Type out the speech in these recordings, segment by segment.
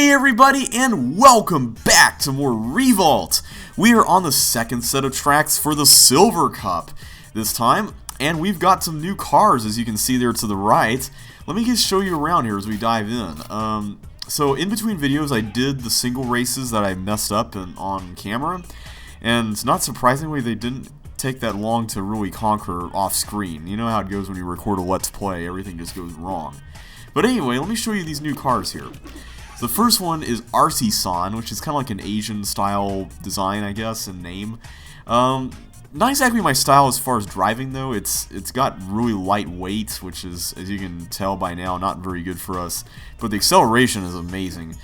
Hey everybody, and welcome back to more Revolt! We are on the second set of tracks for the Silver Cup this time, and we've got some new cars, as you can see there to the right. Let me just show you around here as we dive in. So in between videos I did the single races that I messed up on camera, and not surprisingly they didn't take that long to really conquer off screen. You know how it goes when you record a Let's Play, everything just goes wrong. But anyway, let me show you these new cars here. The first one is Artisan, which is kind of like an Asian style design, I guess, and name. Not exactly my style as far as driving though. It's got really light weight, which is, as you can tell by now, not very good for us. But the acceleration is amazing.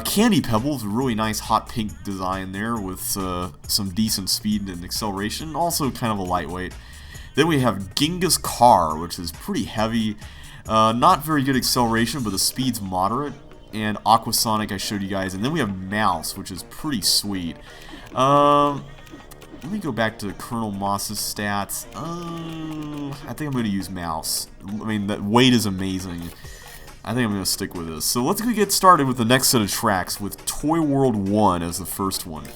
Candy Pebbles, a really nice hot pink design there with some decent speed and acceleration. Also kind of a lightweight. Then we have Genghis Car, which is pretty heavy. Not very good acceleration, but the speed's moderate. And Aquasonic I showed you guys, and then we have Mouse, which is pretty sweet. Let me go back to Colonel Moss's stats. I think I'm going to use Mouse. I mean, that weight is amazing. I think I'm going to stick with this. So let's get started with the next set of tracks with Toy World 1 as the first one.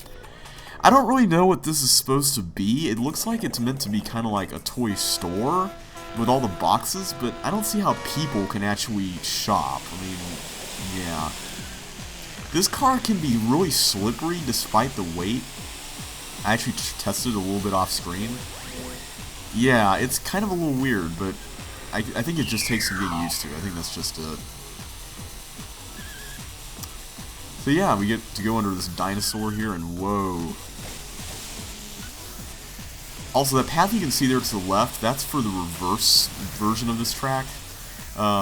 I don't really know what this is supposed to be. It looks like it's meant to be kind of like a toy store with all the boxes, but I don't see how people can actually shop. I mean, yeah. This car can be really slippery despite the weight. I actually tested it a little bit off screen. Yeah, it's kind of a little weird, but I think it just takes some getting used to. I think that's just it. So yeah, we get to go under this dinosaur here, and whoa. Also, that path you can see there to the left, that's for the reverse version of this track.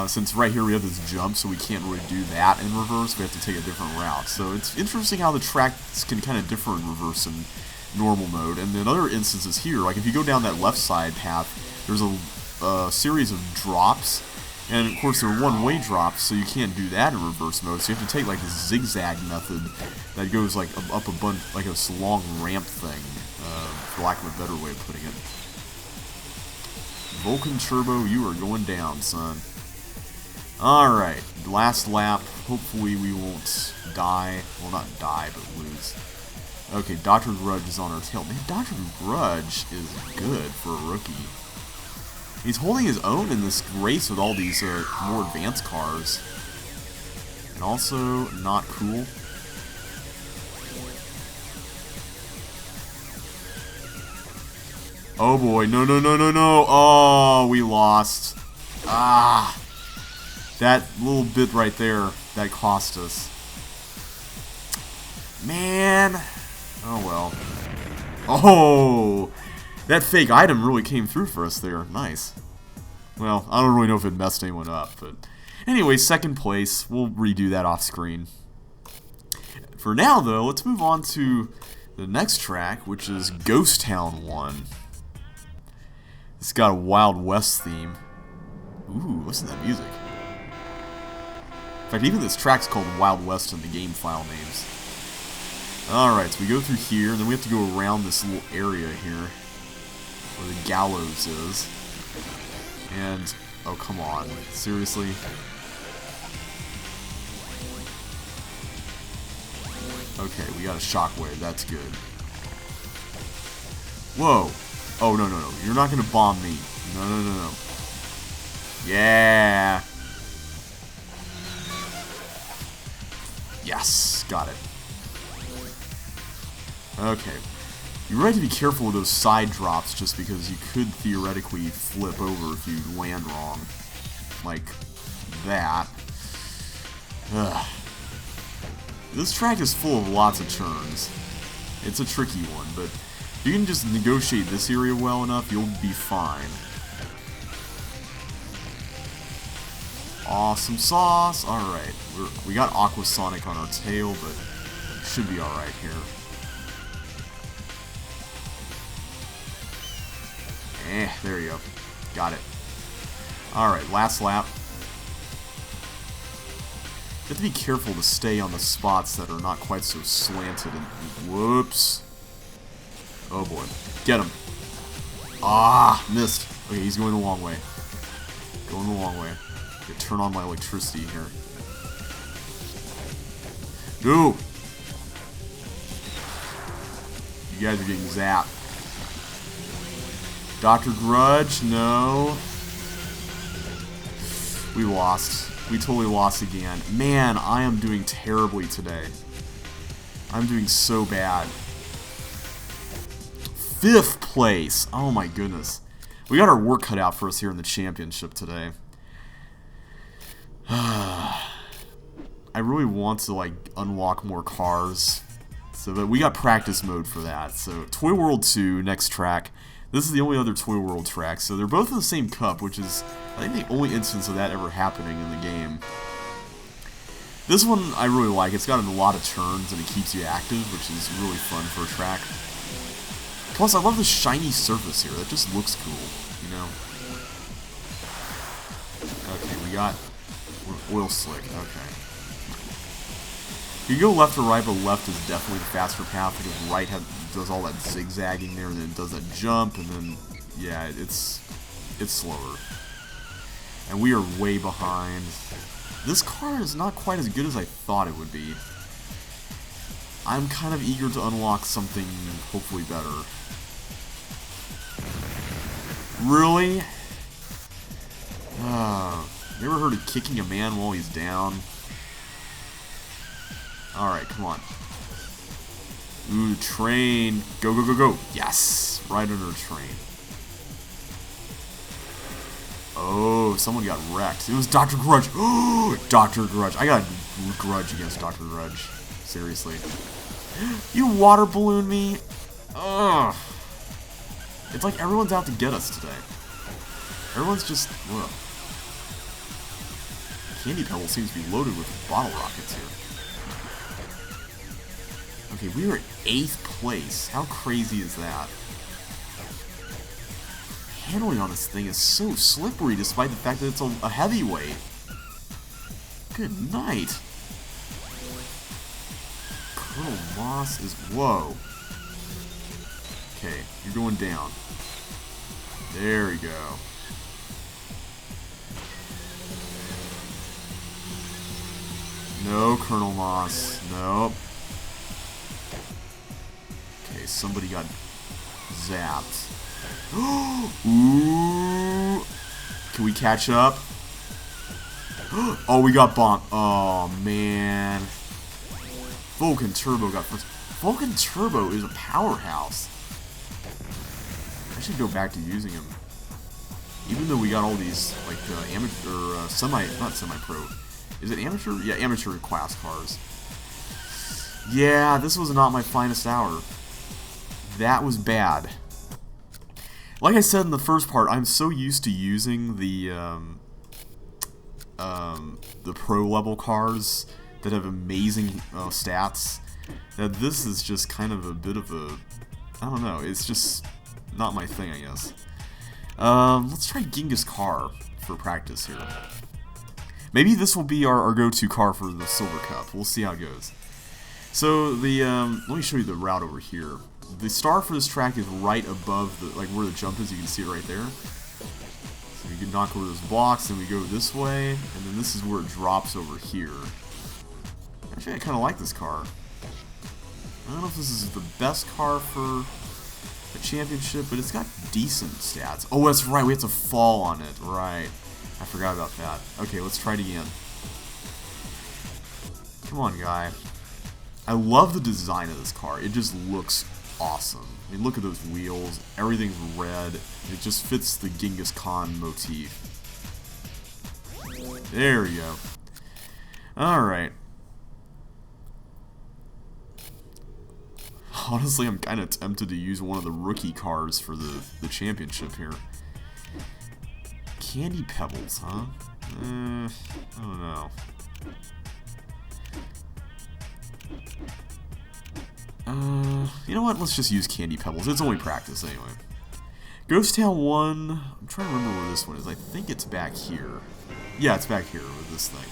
Since right here we have this jump, so we can't really do that in reverse, we have to take a different route. So it's interesting how the tracks can kind of differ in reverse and normal mode. And in other instances here, like if you go down that left side path, there's a series of drops, and of course they're one-way drops, so you can't do that in reverse mode. So you have to take like this zigzag method that goes like up a bunch, like a long ramp thing, for lack of a better way of putting it. Vulcan Turbo, you are going down, son. Alright, last lap. Hopefully we won't die. Well, not die, but lose. Okay, Dr. Grudge is on our tail. Man, Dr. Grudge is good for a rookie. He's holding his own in this race with all these more advanced cars. And also, not cool. Oh boy, no, no, no, no, no. Oh, we lost. Ah. That little bit right there, that cost us. Man. Oh well. Oh! That fake item really came through for us there. Nice. Well, I don't really know if it messed anyone up, but... Anyway, second place. We'll redo that off screen. For now, though, let's move on to the next track, which is Ghost Town 1. It's got a Wild West theme. Ooh, listen to that music. In fact, even this track's called Wild West in the game file names. Alright, so we go through here, and then we have to go around this little area here, where the gallows is. And, oh come on, seriously? Okay, we got a shockwave, that's good. Whoa! Oh, no, no, no, you're not gonna bomb me. No, no, no, no. Yeah! Yes, got it. Okay. You really have to be careful with those side drops just because you could theoretically flip over if you land wrong. Like that. Ugh. This track is full of lots of turns. It's a tricky one, but if you can just negotiate this area well enough, you'll be fine. Awesome sauce. Alright. We got Aquasonic on our tail, but should be alright here. There you go. Got it. Alright, last lap. You have to be careful to stay on the spots that are not quite so slanted and... Whoops. Oh boy. Get him. Ah, missed. Okay, he's going the long way. Going the long way. Turn on my electricity here. No! You guys are getting zapped. Dr. Grudge, no. We lost. We totally lost again. Man, I am doing terribly today. I'm doing so bad. 5th place. Oh my goodness. We got our work cut out for us here in the championship today. I really want to like unlock more cars. So but we got practice mode for that. So Toy World 2, next track. This is the only other Toy World track. So they're both in the same cup, which is I think the only instance of that ever happening in the game. This one I really like. It's got a lot of turns and it keeps you active, which is really fun for a track. Plus, I love the shiny surface here. That just looks cool, you know? Okay, we got oil slick. Okay. You can go left or right, but left is definitely the faster path because right does all that zigzagging there, and then it does that jump, and then, yeah, it's slower. And we are way behind. This car is not quite as good as I thought it would be. I'm kind of eager to unlock something hopefully better. Really? You ever heard of kicking a man while he's down? Alright, come on. Ooh, train. Go, go, go, go. Yes! Right under a train. Oh, someone got wrecked. It was Dr. Grudge. Oh, Dr. Grudge. I got a grudge against Dr. Grudge. Seriously. You water balloon me? Ugh. It's like everyone's out to get us today. Everyone's just... Ugh. Candy Pebble seems to be loaded with bottle rockets here. Okay, we are at 8th place. How crazy is that? Handling on this thing is so slippery despite the fact that it's a heavyweight. Good night. Colonel Moss is... Whoa. Okay, you're going down. There we go. No, Colonel Moss. Nope. Okay, somebody got zapped. Ooh. Can we catch up? Oh, we got bombed. Oh, man. Vulcan Turbo got first. Vulcan Turbo is a powerhouse. I should go back to using him. Even though we got all these, like, amateur, or not semi-pro. Is it amateur? Yeah, amateur class cars. Yeah, this was not my finest hour. That was bad. Like I said in the first part, I'm so used to using the pro level cars that have amazing stats that this is just kind of a bit of a, I don't know, it's just not my thing, I guess. Let's try Genghis Car for practice here. Maybe this will be our go-to car for the Silver Cup. We'll see how it goes. So the let me show you the route over here. The star for this track is right above the, like where the jump is. You can see it right there. So you can knock over those blocks, and we go this way, and then this is where it drops over here. Actually, I kind of like this car. I don't know if this is the best car for a championship, but it's got decent stats. Oh, that's right. We have to fall on it. Right. I forgot about that. Okay, let's try it again. Come on, guy. I love the design of this car. It just looks awesome. I mean, look at those wheels. Everything's red. It just fits the Genghis Khan motif. There we go. Alright. Honestly, I'm kind of tempted to use one of the rookie cars for the championship here. Candy Pebbles, huh? I don't know. You know what? Let's just use Candy Pebbles. It's only practice anyway. Ghost Town 1. I'm trying to remember where this one is. I think it's back here. Yeah, it's back here with this thing.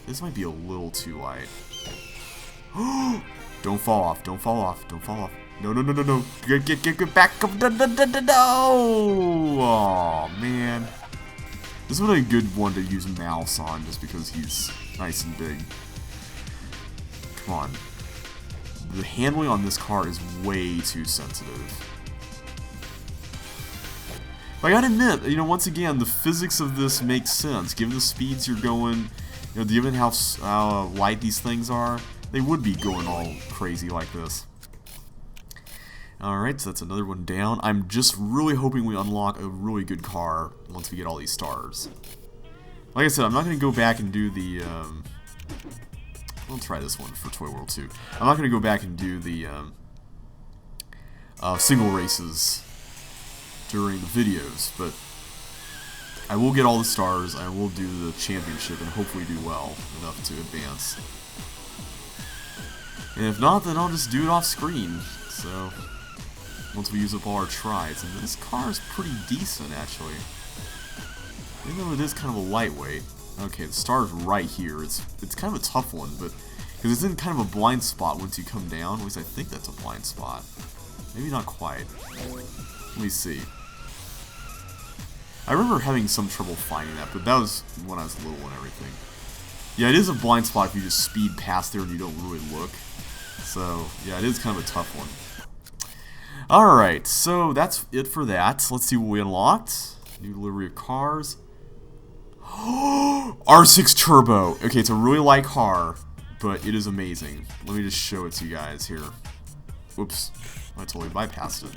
This might be a little too light. Don't fall off. Don't fall off. Don't fall off. No, no, no, no, no. Get back. No. Oh, man. This would be a good one to use Mouse on, just because he's nice and big. Come on. The handling on this car is way too sensitive. But I gotta admit, you know, once again, the physics of this makes sense. Given the speeds you're going, you know, given how light these things are, they would be going all crazy like this. Alright, so that's another one down. I'm just really hoping we unlock a really good car once we get all these stars. Like I said, I'm not going to go back and do the... We'll try this one for Toy World 2. I'm not going to go back and do the single races during the videos, but I will get all the stars, I will do the championship, and hopefully do well enough to advance. And if not, then I'll just do it off screen. So, once we use up all our tries. And this car is pretty decent, actually. Even though it is kind of a lightweight. Okay, the star's right here. It's kind of a tough one, but because it's in kind of a blind spot once you come down. At least I think that's a blind spot. Maybe not quite. Let me see. I remember having some trouble finding that, but that was when I was little and everything. Yeah, it is a blind spot if you just speed past there and you don't really look. So, yeah, it is kind of a tough one. Alright, so that's it for that. Let's see what we unlocked. New livery of cars. R6 Turbo. Okay, it's a really light car, but it is amazing. Let me just show it to you guys here. Whoops, I totally bypassed it.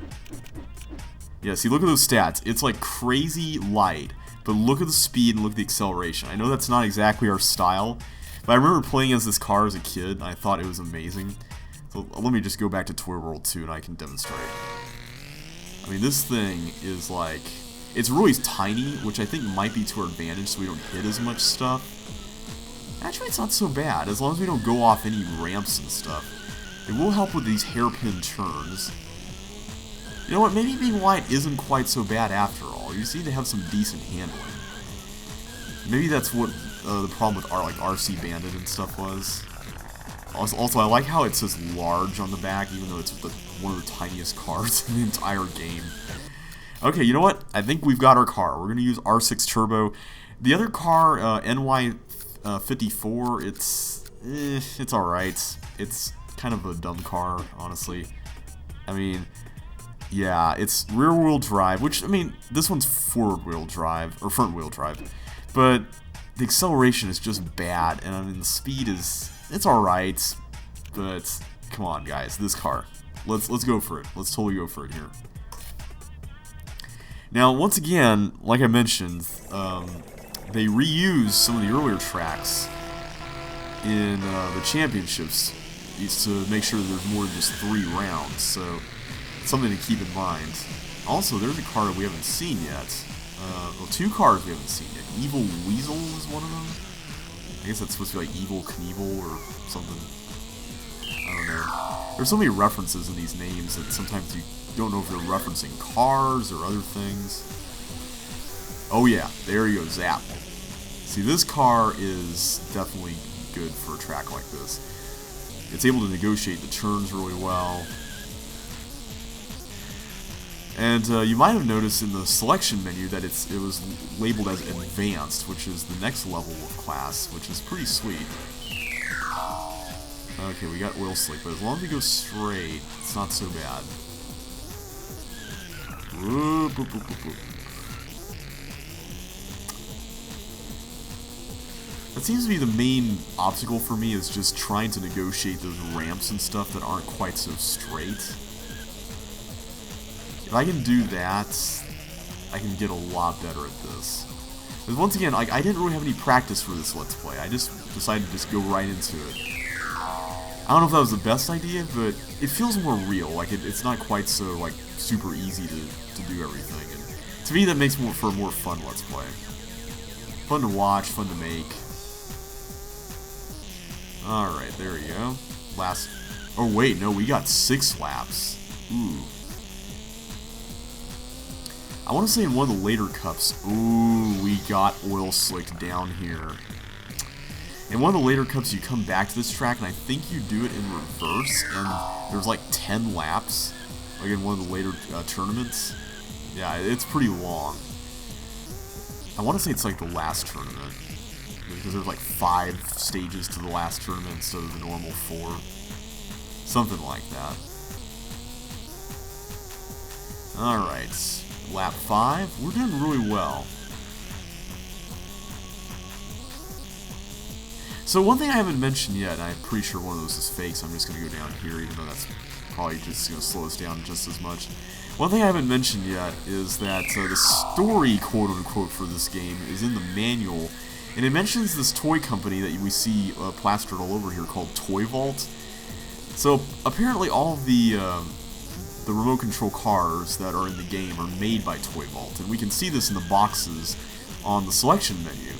Yeah, see, look at those stats. It's like crazy light, but look at the speed and look at the acceleration. I know that's not exactly our style, but I remember playing as this car as a kid, and I thought it was amazing. So let me just go back to Toy World 2 and I can demonstrate. I mean, this thing is like... It's really tiny, which I think might be to our advantage so we don't hit as much stuff. Actually, it's not so bad, as long as we don't go off any ramps and stuff. It will help with these hairpin turns. You know what, maybe being light isn't quite so bad after all. You just need to have some decent handling. Maybe that's what the problem with like RC Bandit and stuff was. Also, I like how it says large on the back, even though it's one of the tiniest cars in the entire game. Okay, you know what? I think we've got our car. We're going to use R6 Turbo. The other car, NY54, it's alright. It's kind of a dumb car, honestly. I mean, yeah, it's rear-wheel drive, which, I mean, this one's forward-wheel drive, or front-wheel drive. But the acceleration is just bad, and I mean, the speed is... It's alright, but come on, guys, this car. Let's go for it. Let's totally go for it here. Now, once again, like I mentioned, they reuse some of the earlier tracks in the championships to make sure there's more than just 3 rounds, so it's something to keep in mind. Also, there's a car that we haven't seen yet. Well, 2 cars we haven't seen yet. Evil Weasel is one of them. I guess that's supposed to be like Evil Knievel or something. I don't know. There's so many references in these names that sometimes you don't know if they're referencing cars or other things. Oh yeah, there you go, Zap. See, this car is definitely good for a track like this. It's able to negotiate the turns really well. And you might have noticed in the selection menu that it was labeled as Advanced, which is the next level of class, which is pretty sweet. Okay, we got Oil Slick, but as long as we go straight, it's not so bad. Whoop, whoop, whoop, whoop, whoop. That seems to be the main obstacle for me, is just trying to negotiate those ramps and stuff that aren't quite so straight. If I can do that, I can get a lot better at this. Because once again, like, I didn't really have any practice for this Let's Play. I just decided to just go right into it. I don't know if that was the best idea, but it feels more real. Like, it's not quite so, like, super easy to do everything. And to me, that makes for a more fun Let's Play. Fun to watch, fun to make. Alright, there we go. Last... Oh, wait, no, we got 6 laps. Ooh. I want to say in one of the later cups, ooh, we got Oil Slick down here. In one of the later cups, you come back to this track, and I think you do it in reverse, and there's like 10 laps, like in one of the later tournaments. Yeah, it's pretty long. I want to say it's like the last tournament, because there's like 5 stages to the last tournament instead of the normal 4. Something like that. Alright, lap 5. We're doing really well. So one thing I haven't mentioned yet, and I'm pretty sure one of those is fake, so I'm just going to go down here, even though that's probably just going to slow us down just as much. One thing I haven't mentioned yet is that the story, quote-unquote, for this game is in the manual, and it mentions this toy company that we see plastered all over here called Toy Vault. So apparently all of the remote control cars that are in the game are made by Toy Vault, and we can see this in the boxes on the selection menu.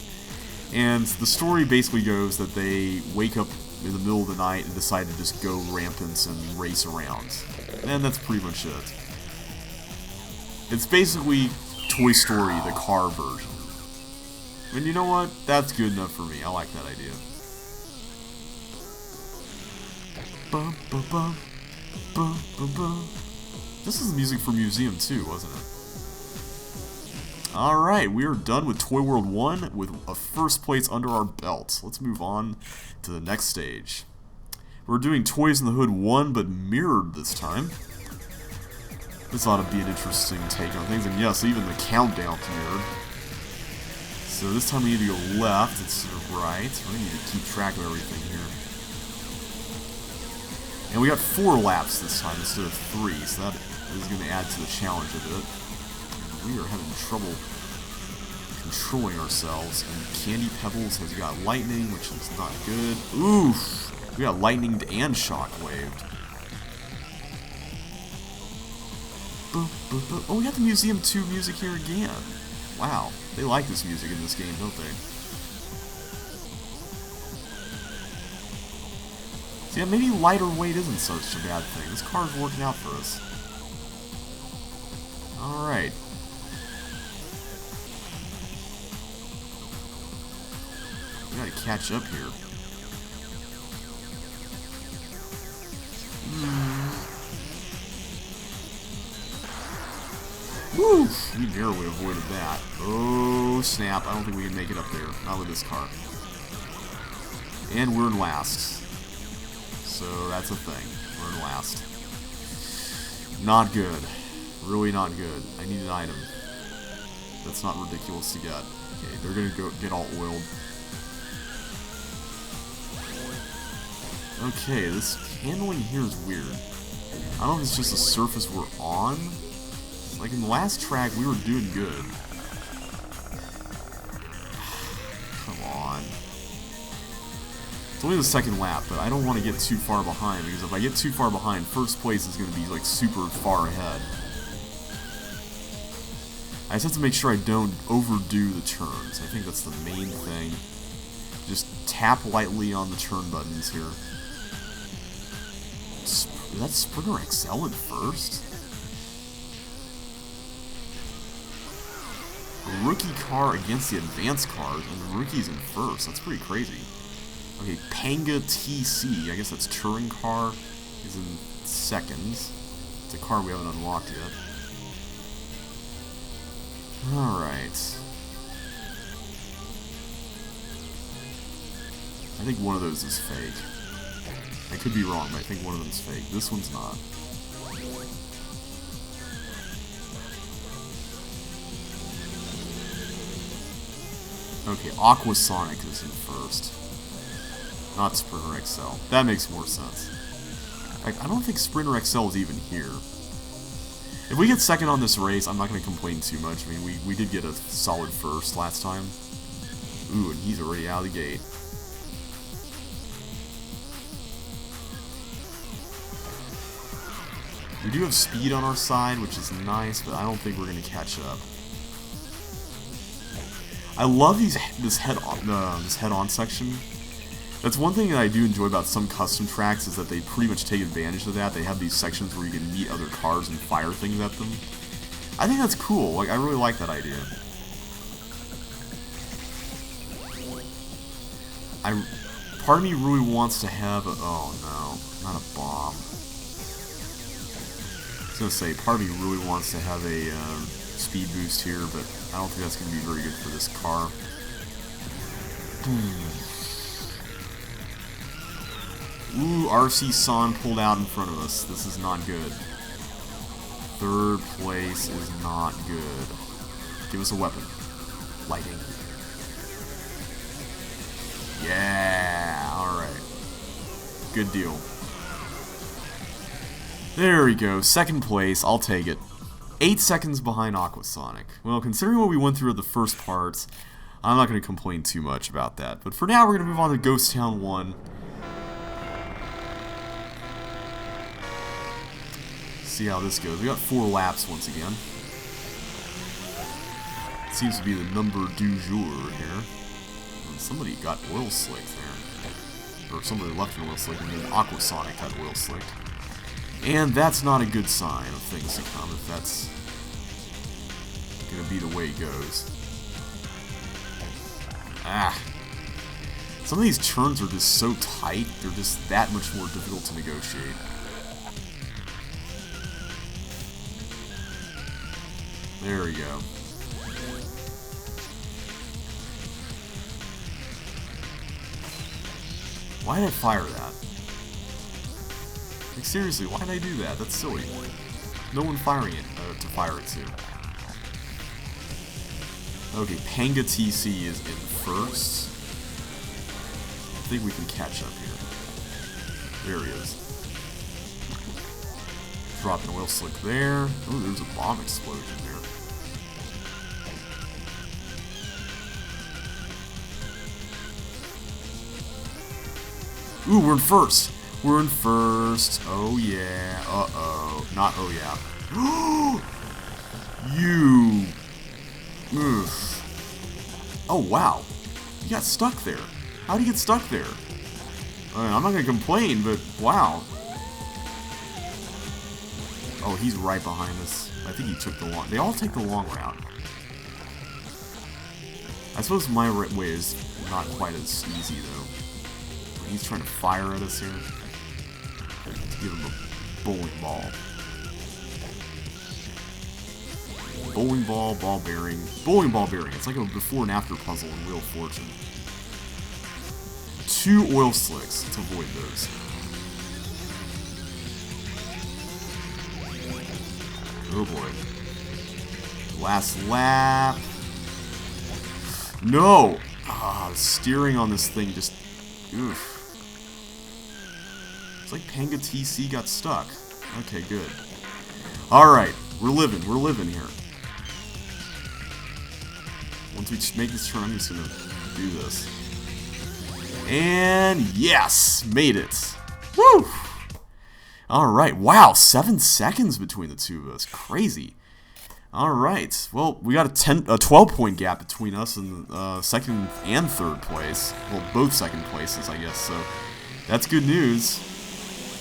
And the story basically goes that they wake up in the middle of the night and decide to just go rampant and race around. And that's pretty much it. It's basically Toy Story, the car version. And you know what? That's good enough for me. I like that idea. Bum, bum, bum. Bum, bum, bum. This is the music for Museum 2, wasn't it? Alright, we are done with Toy World 1 with a first place under our belt. Let's move on to the next stage. We're doing Toys in the Hood 1, but mirrored this time. This ought to be an interesting take on things, and yes, even the countdown's mirrored. So this time we need to go left instead of right. We need to keep track of everything here. And we got 4 laps this time instead of 3, so that is going to add to the challenge a bit. We are having trouble controlling ourselves, and Candy Pebbles has got lightning, which is not good. Oof! We got lightninged and shockwaved. Oh, we got the Museum 2 music here again. Wow, they like this music in this game, don't they? So yeah, maybe lighter weight isn't such a bad thing. This car's working out for us. Alright. We gotta catch up here. Woo! We narrowly avoided that. Oh, snap. I don't think we can make it up there. Not with this car. And we're in last. So that's a thing. We're in last. Not good. Really not good. I need an item. That's not ridiculous to get. Okay, they're gonna go get all oiled. Okay, this handling here is weird. I don't know if it's just the surface we're on. Like in the last track, we were doing good. Come on. It's only the second lap, but I don't want to get too far behind, because if I get too far behind, first place is going to be like super far ahead. I just have to make sure I don't overdo the turns. I think that's the main thing. Just tap lightly on the turn buttons here. Is that Sprinter XL in first? A rookie car against the advanced cars, and the rookie's in first. That's pretty crazy. Okay, Panga TC, I guess that's touring car, is in second. It's a car we haven't unlocked yet. Alright. I think one of those is fake. I could be wrong, but I think one of them is fake. This one's not. Okay, Aquasonic is in first. Not Sprinter XL. That makes more sense. Like, I don't think Sprinter XL is even here. If we get second on this race, I'm not going to complain too much. I mean, we did get a solid first last time. Ooh, and he's already out of the gate. We do have speed on our side, which is nice, but I don't think we're going to catch up. I love this head-on section. That's one thing that I do enjoy about some custom tracks, is that they pretty much take advantage of that. They have these sections where you can meet other cars and fire things at them. I think that's cool. Like, I really like that idea. Part of me really wants to have a... Oh no, not a bomb. I was gonna say, part of me really wants to have a speed boost here, but I don't think that's going to be very good for this car. Ooh, RC San pulled out in front of us. This is not good. Third place is not good. Give us a weapon. Lighting. Yeah, alright. Good deal. There we go. Second place. I'll take it. 8 seconds behind Aquasonic. Well, considering what we went through at the first parts, I'm not going to complain too much about that. But for now, we're going to move on to Ghost Town 1. See how this goes. We got 4 laps once again. Seems to be the number du jour here. And somebody got oil slicked there. Or somebody left an oil slick and then Aquasonic got oil slicked. And that's not a good sign of things to come if that's gonna be the way it goes. Ah. Some of these turns are just so tight, they're just that much more difficult to negotiate. There we go. Why did I fire that? Like, seriously, why did I do that? That's silly. No one firing it to fire it to. Okay, Panga TC is in first. I think we can catch up here. There he is. Drop an oil slick there. Oh, there's a bomb explosion there. Ooh, we're in first. We're in first. Oh, yeah. Uh-oh. Not oh, yeah. You. Oof. Oh, wow. You got stuck there. How'd you get stuck there? I mean, I'm not going to complain, but wow. Oh, he's right behind us. I think he took the long... They all take the long route. I suppose my way is not quite as easy, though. He's trying to fire at us here. Give him a bowling ball. Bowling ball, ball bearing. Bowling ball bearing. It's like a before and after puzzle in Wheel of Fortune. 2 oil slicks. Let's avoid those. Oh boy. Last lap. No! Ah, the steering on this thing just... Oof. It's like Panga TC got stuck. Okay, good. Alright, we're living here. Once we make this turn, I'm just gonna do this. And yes! Made it! Woo! Alright, wow, 7 seconds between the two of us. Crazy. Alright, well, we got a 12-point gap between us and second and third place. Well, both second places, I guess, so that's good news.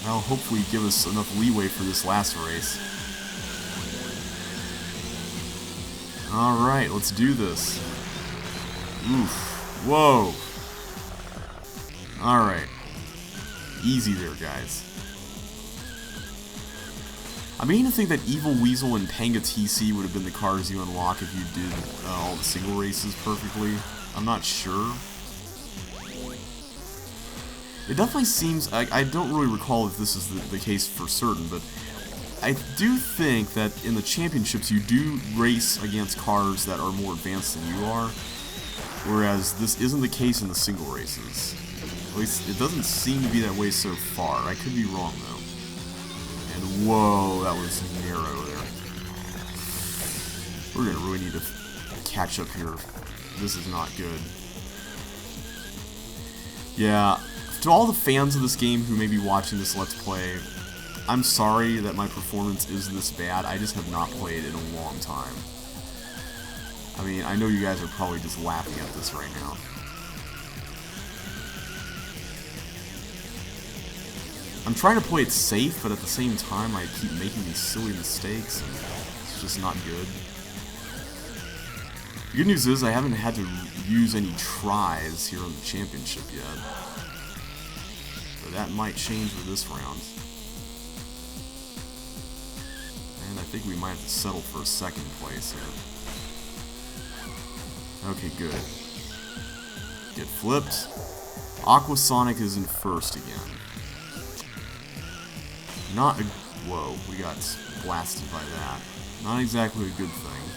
That'll hopefully give us enough leeway for this last race. Alright, let's do this. Oof. Whoa. Alright. Easy there, guys. I mean to think that Evil Weasel and Panga TC would have been the cars you unlock if you did all the single races perfectly. I'm not sure. It definitely seems... I don't really recall if this is the case for certain, but I do think that in the championships you do race against cars that are more advanced than you are, whereas this isn't the case in the single races. At least it doesn't seem to be that way so far. I could be wrong, though. And whoa, that was narrow there. We're gonna really need to catch up here. This is not good. Yeah, to all the fans of this game who may be watching this Let's Play, I'm sorry that my performance is this bad. I just have not played in a long time. I mean, I know you guys are probably just laughing at this right now. I'm trying to play it safe, but at the same time I keep making these silly mistakes, and it's just not good. The good news is I haven't had to use any tries here on the championship yet. But that might change for this round. And I think we might have to settle for a second place here. Okay, good. Get flipped. Aquasonic is in first again. Not a... Whoa, we got blasted by that. Not exactly a good thing.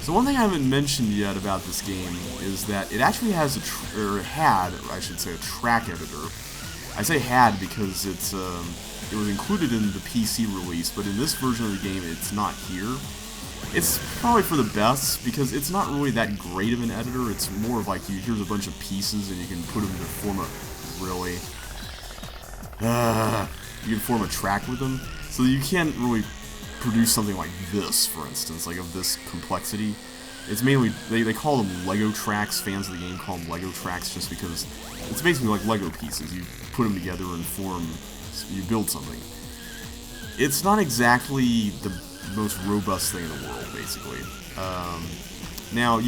So one thing I haven't mentioned yet about this game is that it actually has I should say, a track editor. I say had because it was included in the PC release, but in this version of the game, it's not here. It's probably for the best because it's not really that great of an editor. It's more of like here's a bunch of pieces and you can put them to form a you can form a track with them. So you can't really produce something like this, for instance, like of this complexity. It's mainly, they call them Lego tracks. Fans of the game call them Lego tracks just because it's basically like Lego pieces. You put them together and you build something. It's not exactly the most robust thing in the world, basically. Now,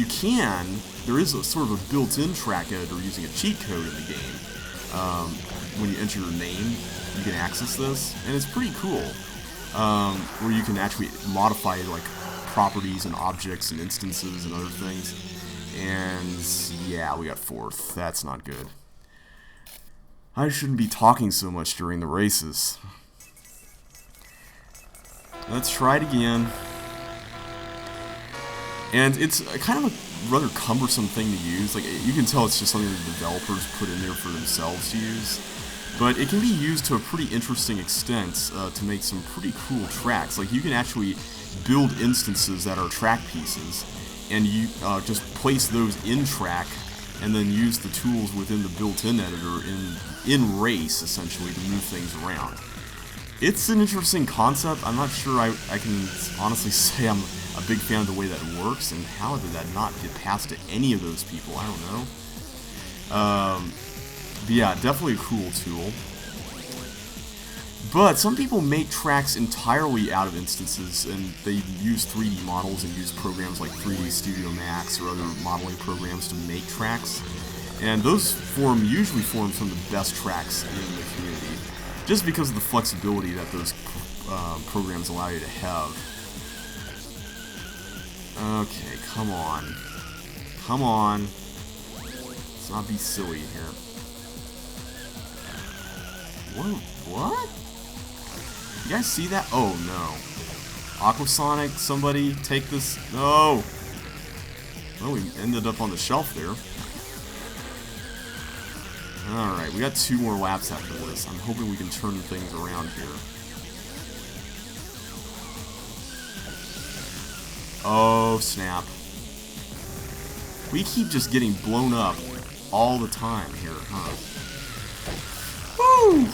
there is a sort of a built-in track editor using a cheat code in the game. When you enter your name, you can access this, and it's pretty cool. Where you can actually modify like properties and objects and instances and other things. And yeah, we got fourth. That's not good. I shouldn't be talking so much during the races. Let's try it again. And it's kind of a rather cumbersome thing to use. Like, you can tell it's just something the developers put in there for themselves to use. But it can be used to a pretty interesting extent to make some pretty cool tracks. Like, you can actually build instances that are track pieces, and you just place those in track, and then use the tools within the built-in editor in race, essentially, to move things around. It's an interesting concept. I'm not sure I can honestly say I'm a big fan of the way that works, and how did that not get past to any of those people? I don't know. But yeah, definitely a cool tool. But some people make tracks entirely out of instances, and they use 3D models and use programs like 3D Studio Max or other modeling programs to make tracks. And those usually form some of the best tracks in the community, just because of the flexibility that those programs allow you to have. Okay, come on. Come on. Let's not be silly here. What? You guys see that? Oh no. Aquasonic, somebody take this. No! Well, we ended up on the shelf there. Alright, we got 2 more laps after this. I'm hoping we can turn things around here. Oh, snap. We keep just getting blown up all the time here, huh? Woo!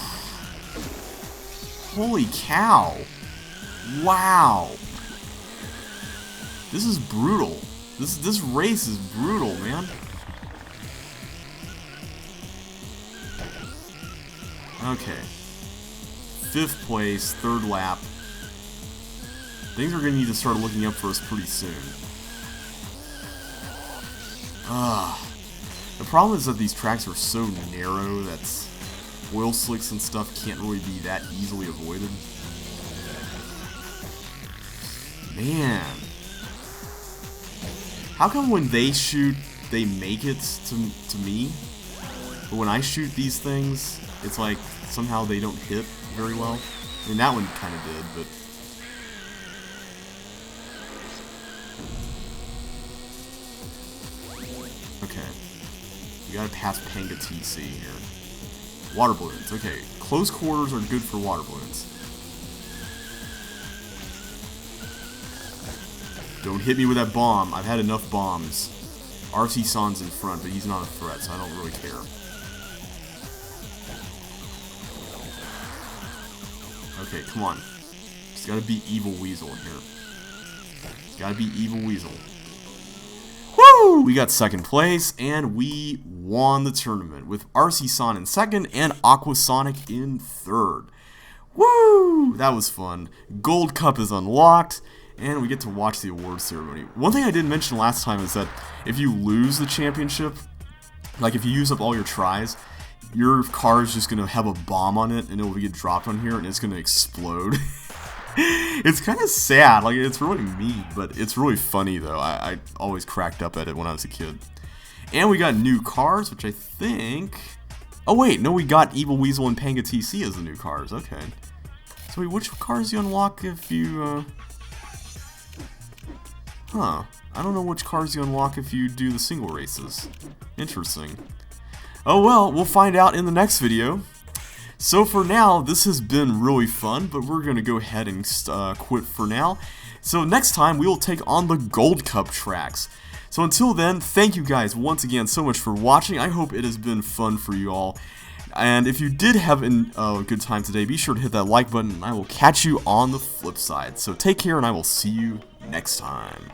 Holy cow! Wow! This is brutal. This race is brutal, man. Okay. 5th place, 3rd lap. Things are going to need to start looking up for us pretty soon. The problem is that these tracks are so narrow that oil slicks and stuff can't really be that easily avoided. Man. How come when they shoot, they make it to me? But when I shoot these things, it's like somehow they don't hit very well. I mean, that one kind of did, but... Okay. We gotta pass Panga TC here. Water balloons. Okay. Close quarters are good for water balloons. Don't hit me with that bomb. I've had enough bombs. RT-San's in front, but he's not a threat, so I don't really care. Okay, come on. Just gotta be Evil Weasel here. Gotta be Evil Weasel. Woo! We got 2nd place, and we won the tournament with RC-San in 2nd and Aquasonic in 3rd. Woo! That was fun. Gold Cup is unlocked, and we get to watch the awards ceremony. One thing I didn't mention last time is that if you lose the championship, like if you use up all your tries, your car is just going to have a bomb on it, and it will get dropped on here, and it's going to explode. It's kind of sad, like, it's really mean, but it's really funny, though. I always cracked up at it when I was a kid. And we got new cars, which I think... Oh, wait, no, we got Evil Weasel and Panga TC as the new cars, okay. So, wait, which cars do you unlock if you, Huh, I don't know which cars you unlock if you do the single races. Interesting. Oh, well, we'll find out in the next video. So for now, this has been really fun, but we're going to go ahead and quit for now. So next time, we will take on the Gold Cup tracks. So until then, thank you guys once again so much for watching. I hope it has been fun for you all. And if you did have a good time today, be sure to hit that like button, and I will catch you on the flip side. So take care, and I will see you next time.